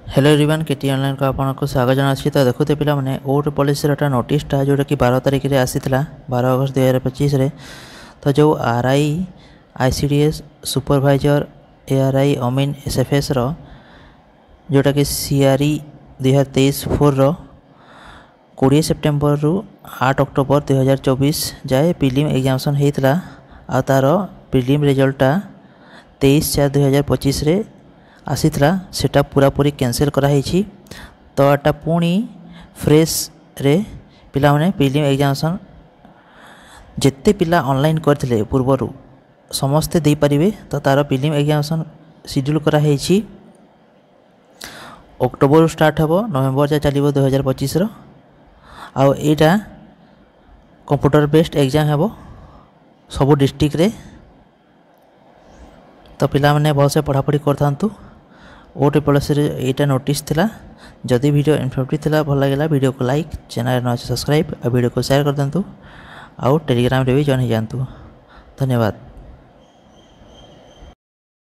Hello everyone केटी online को आपको स्वागत जनासी। तो देखते पे मैंने ओट पॉलिसी नोटिसटा जोटा कि 12 तारिख में आसी 12 अगस्त 2025 तो जो आरआई आईसीडीएस सुपरवाइजर एआरआई अमीन एसएफएस जोटा कि सीआरई 2023 4 20 सेप्टेम्बर रु 8 अक्टोबर 2024 जाए प्रिलिम एग्जामिनेशन होता आ तार प्रिलिम रिजल्टा 23/4/2025 आसी सेटा पूरापूरी कैंसिल कराई। तो एटा पुणी फ्रेश रे पिला माने प्रिलिम एग्जामिनेशन जिते पिला ऑनलाइन करथिले पूर्वर समस्ते दे पारिबे। तो तार प्रिलिम एग्जामिनेशन शेड्यूल कराई अक्टोबर स्टार्ट हेबो नवेम्बर जा चलिबो 2025 आउ एटा कंप्यूटर बेस्ड एग्जाम हेबो सबु डिस्ट्रिक्ट रे। तो पिला माने बहुत से पढ़ापढ़ी करथांतु। ओट पॉलिसी एटा नोटिस थिला। जदि वीडियो इन्फॉर्मेटिव थिला भल लागला वीडियो को लाइक चैनल न सब्सक्राइब और वीडियो को शेयर कर देंतु आउ टेलीग्राम रे भी जॉइन हो जातु। धन्यवाद।